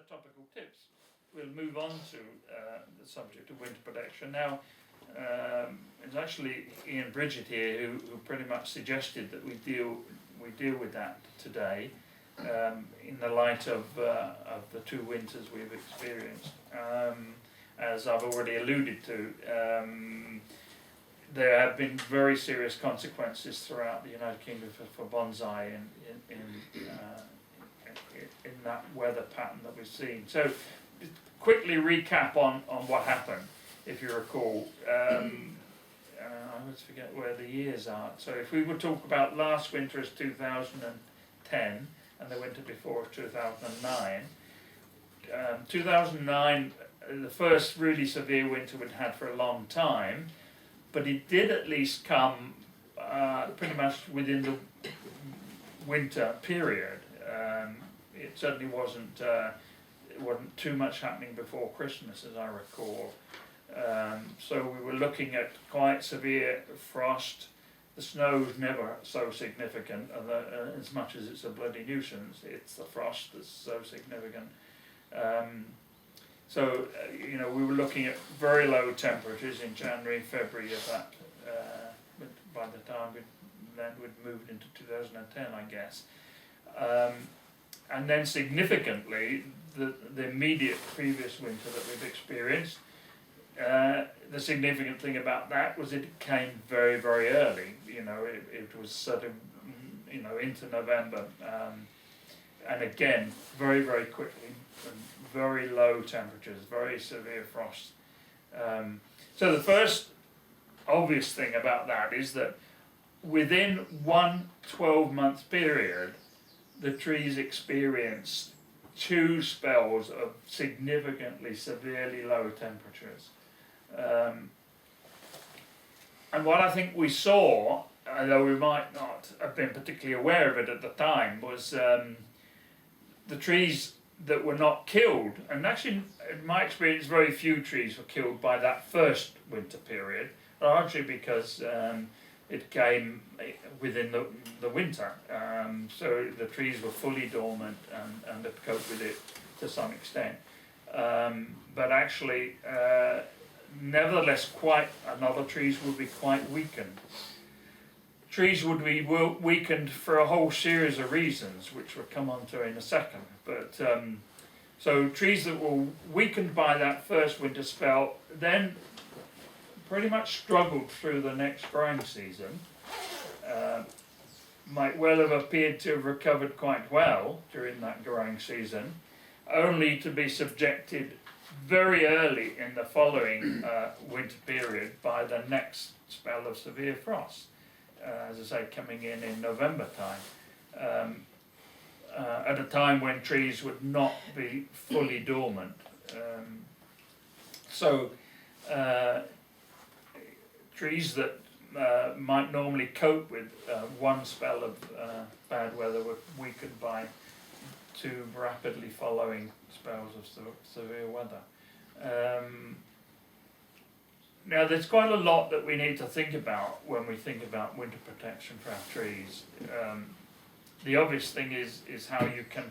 topical tips, we'll move on to the subject of winter protection. Now, it's actually Ian Bridget here who pretty much suggested that we deal with that today in the light of the two winters we've experienced. As I've already alluded to, there have been very serious consequences throughout the United Kingdom for bonsai in that weather pattern that we've seen. So, quickly recap on what happened, if you recall. I always forget where the years are. So if we would talk about last winter as 2010 and the winter before 2009, 2009, the first really severe winter we'd had for a long time, but it did at least come pretty much within the winter period. It certainly wasn't too much happening before Christmas, as I recall. So we were looking at quite severe frost. The snow's never so significant, as much as it's a bloody nuisance. It's the frost that's so significant. You know, we were looking at very low temperatures in January, February of that. By the time we'd moved into 2010, I guess. And then significantly, the immediate previous winter that we've experienced, the significant thing about that was it came very, very early. You know, it was sort of, you know, into November, and again, very, very quickly, and very low temperatures, very severe frost. So the first obvious thing about that is that within one 12-month period, the trees experienced two spells of significantly, severely low temperatures. And what I think we saw, although we might not have been particularly aware of it at the time, was the trees that were not killed, and actually in my experience very few trees were killed by that first winter period, largely because it came within the winter, so the trees were fully dormant and had coped with it to some extent. But actually, nevertheless, quite another trees would be quite weakened. Trees would be weakened for a whole series of reasons, which we'll come on to in a second. But so trees that were weakened by that first winter spell then pretty much struggled through the next growing season. Might well have appeared to have recovered quite well during that growing season, only to be subjected very early in the following winter period by the next spell of severe frost, as I say, coming in November time, at a time when trees would not be fully dormant. Trees that might normally cope with one spell of bad weather were weakened by two rapidly following spells of severe weather. Now there's quite a lot that we need to think about when we think about winter protection for our trees. The obvious thing is how you can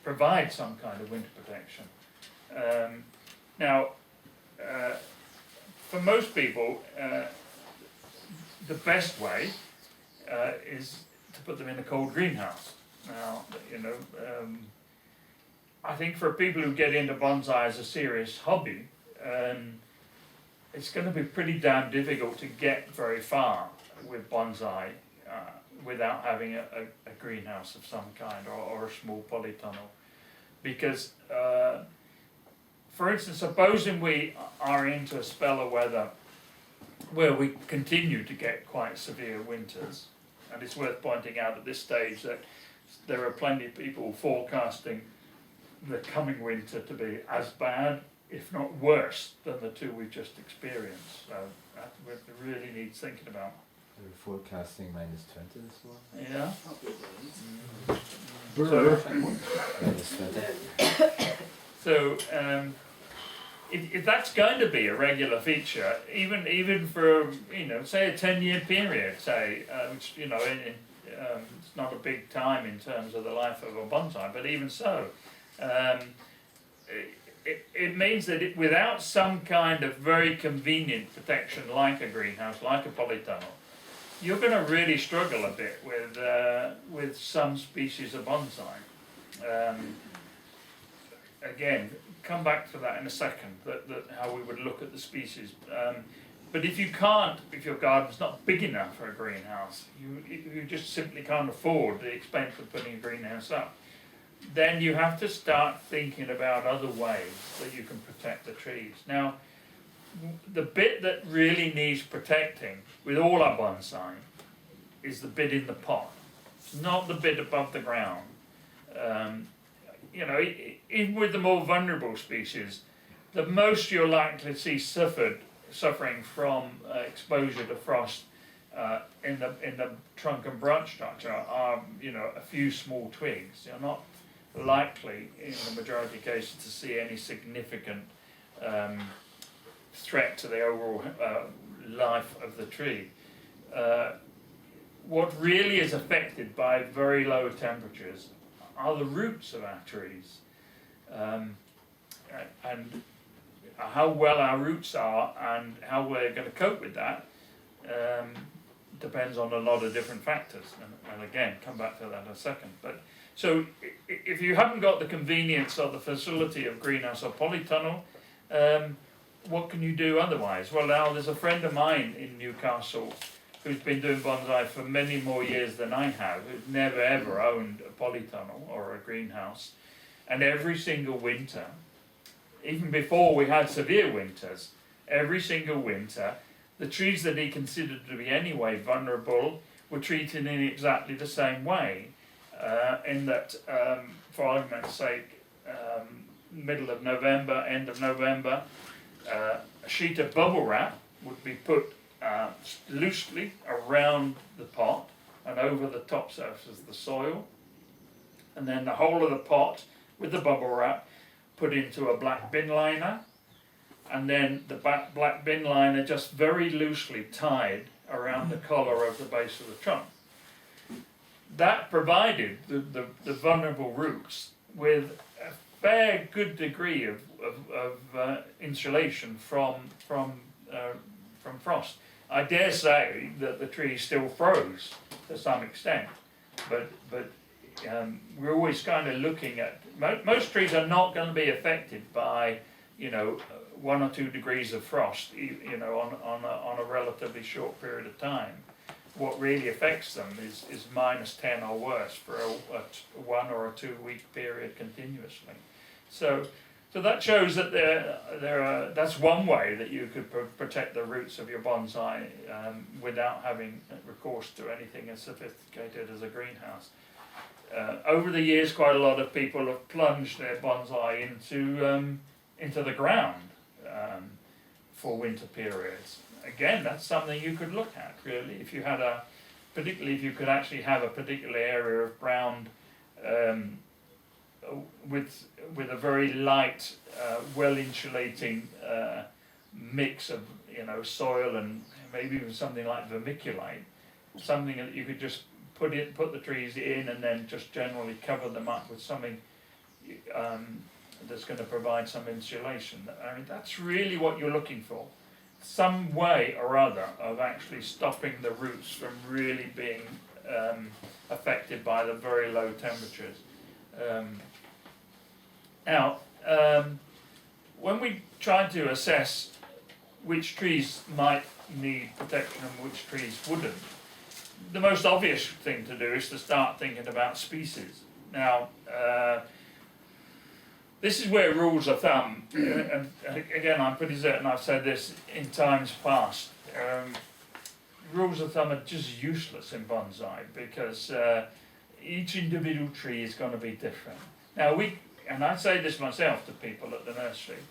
provide some kind of winter protection. For most people, the best way is to put them in a cold greenhouse. Now, you know, I think for people who get into bonsai as a serious hobby, it's going to be pretty damn difficult to get very far with bonsai without having a greenhouse of some kind or a small polytunnel. Because, for instance, supposing we are into a spell of weather where we continue to get quite severe winters, and it's worth pointing out at this stage that there are plenty of people forecasting the coming winter to be as bad, if not worse, than the two we've just experienced. So that really needs thinking about. They're forecasting -20 this one. Yeah. So if that's going to be a regular feature, even for, you know, say a 10-year period, say, which, you know, it's not a big time in terms of the life of a bonsai, but even so, It means that without some kind of very convenient protection like a greenhouse, like a polytunnel, you're going to really struggle a bit with some species of bonsai. Again, come back to that in a second, that how we would look at the species. But if you can't, if your garden's not big enough for a greenhouse, you just simply can't afford the expense of putting a greenhouse up, then you have to start thinking about other ways that you can protect the trees. Now, the bit that really needs protecting with all our bonsai is the bit in the pot, not the bit above the ground. You know, even with the more vulnerable species, the most you're likely to see suffering from exposure to frost in the trunk and branch structure are, you know, a few small twigs. You're not likely, in the majority of cases, to see any significant threat to the overall life of the tree. What really is affected by very low temperatures are the roots of our trees, and how well our roots are and how we're going to cope with that depends on a lot of different factors, and again, come back to that in a second. But so if you haven't got the convenience or the facility of greenhouse or polytunnel, what can you do otherwise? Well, now there's a friend of mine in Newcastle who's been doing bonsai for many more years than I have, who's never ever owned a polytunnel or a greenhouse, and every single winter, even before we had severe winters, every single winter, the trees that he considered to be anyway vulnerable were treated in exactly the same way. In that, for argument's sake, middle of November, end of November, a sheet of bubble wrap would be put loosely around the pot and over the top surface of the soil, and then the whole of the pot with the bubble wrap put into a black bin liner, and then the black bin liner just very loosely tied around the collar of the base of the trunk. That provided the vulnerable roots with a fair good degree of insulation from frost. I dare say that the tree still froze to some extent, but we're always kind of looking at, most trees are not going to be affected by, you know, 1 or 2 degrees of frost, you know, on a relatively short period of time. What really affects them is -10 or worse for a 1 or a 2 week period continuously. So that shows that that's one way that you could protect the roots of your bonsai without having recourse to anything as sophisticated as a greenhouse. Over the years, quite a lot of people have plunged their bonsai into the ground for winter periods. Again, that's something you could look at, really, if you had particularly if you could actually have a particular area of ground with a very light, well-insulating mix of, you know, soil and maybe even something like vermiculite, something that you could just put the trees in and then just generally cover them up with something that's going to provide some insulation. I mean, that's really what you're looking for. Some way or other of actually stopping the roots from really being affected by the very low temperatures. Now, when we try to assess which trees might need protection and which trees wouldn't, the most obvious thing to do is to start thinking about species. Now, this is where rules of thumb, and again, I'm pretty certain I've said this in times past, rules of thumb are just useless in bonsai because each individual tree is going to be different. Now, and I say this myself to people at the nursery,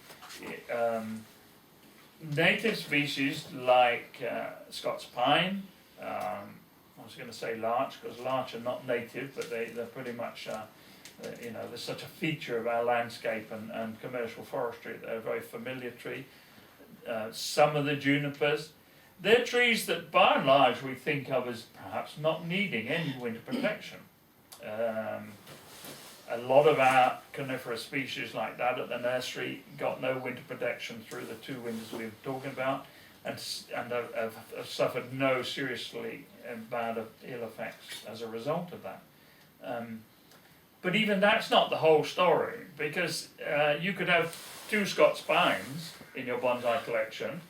native species like Scots pine, I was going to say larch, because larch are not native, but they're pretty much you know, they're such a feature of our landscape and commercial forestry. They're a very familiar tree. Some of the junipers, they're trees that by and large we think of as perhaps not needing any winter protection. A lot of our coniferous species like that at the nursery got no winter protection through the 2 winters we were talking about, and have suffered no seriously bad ill effects as a result of that. But even that's not the whole story, because you could have 2 Scots pines in your bonsai collection,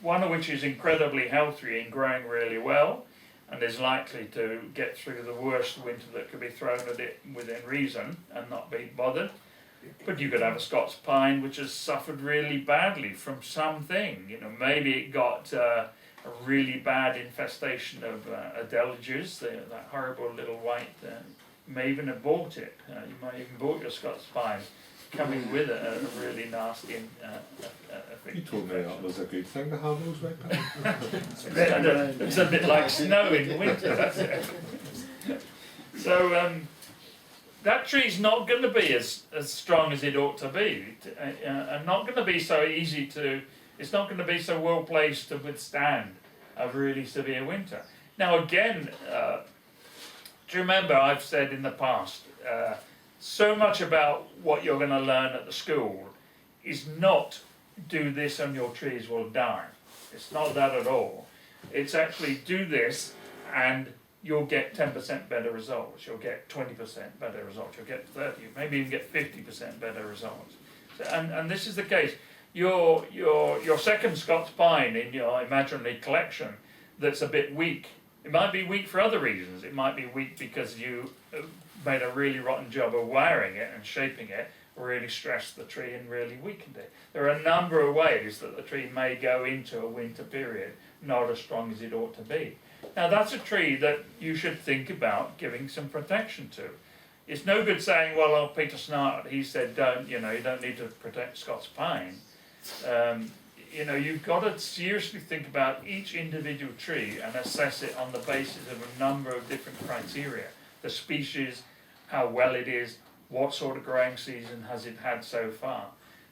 one of which is incredibly healthy and growing really well, and is likely to get through the worst winter that could be thrown at it within reason and not be bothered. But you could have a Scots pine which has suffered really badly from something. You know, maybe it got a really bad infestation of adeliges, that horrible little white. You may even have bought it. You might even bought your Scots pine coming with a really nasty You told me that was a good thing to have those red pines. It's a bit like snow in winter, that's it. So that tree's not going to be as strong as it ought to be, and not going to be so easy to, it's not going to be so well placed to withstand a really severe winter. Now again, do you remember I've said in the past, so much about what you're going to learn at the school is not do this and your trees will die. It's not that at all. It's actually do this and you'll get 10% better results. You'll get 20% better results. You'll get 30, maybe even get 50% better results. So, and this is the case. Your second Scots pine in your imaginary collection that's a bit weak. It might be weak for other reasons. It might be weak because you made a really rotten job of wiring it and shaping it, really stressed the tree and really weakened it. There are a number of ways that the tree may go into a winter period not as strong as it ought to be. Now that's a tree that you should think about giving some protection to. It's no good saying, well, oh, Peter Snart, he said, you don't need to protect Scots pine. You've got to seriously think about each individual tree and assess it on the basis of a number of different criteria. The species, how well it is, what sort of growing season has it had so far.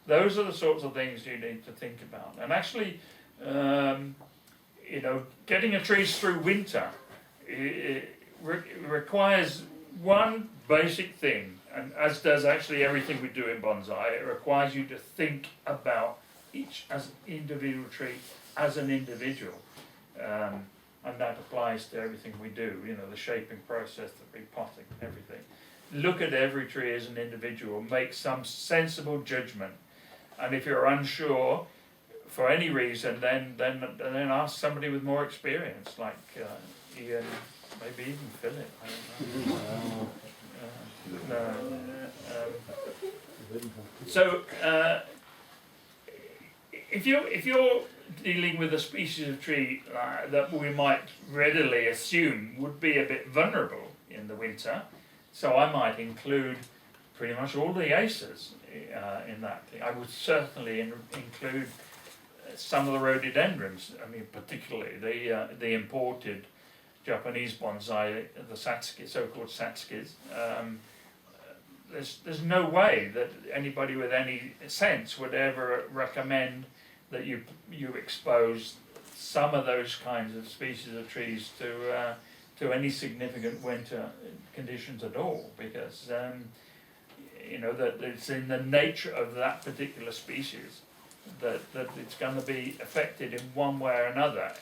Those are the sorts of things you need to think about. And actually, getting a tree through winter requires one basic thing, and as does actually everything we do in bonsai, it requires you to think about each as an individual tree as an individual. And that applies to everything we do, the shaping process, the repotting, everything. Look at every tree as an individual, make some sensible judgment, and if you're unsure for any reason, then ask somebody with more experience, like Ian, maybe even Philip. I don't know. So if you're dealing with a species of tree that we might readily assume would be a bit vulnerable in the winter, so I might include pretty much all the acers in that thing. I would certainly include some of the rhododendrons. I mean, particularly the imported Japanese bonsai, the satsuki, so-called satsukis. There's no way that anybody with any sense would ever recommend that you expose some of those kinds of species of trees to any significant winter conditions at all, because that it's in the nature of that particular species that it's going to be affected in one way or other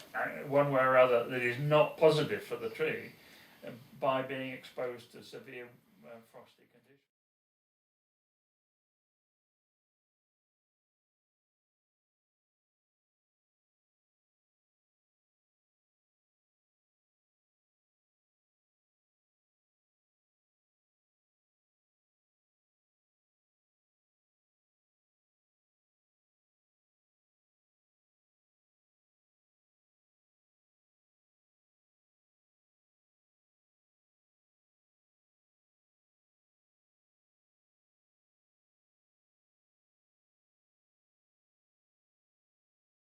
that is not positive for the tree by being exposed to severe frosty conditions.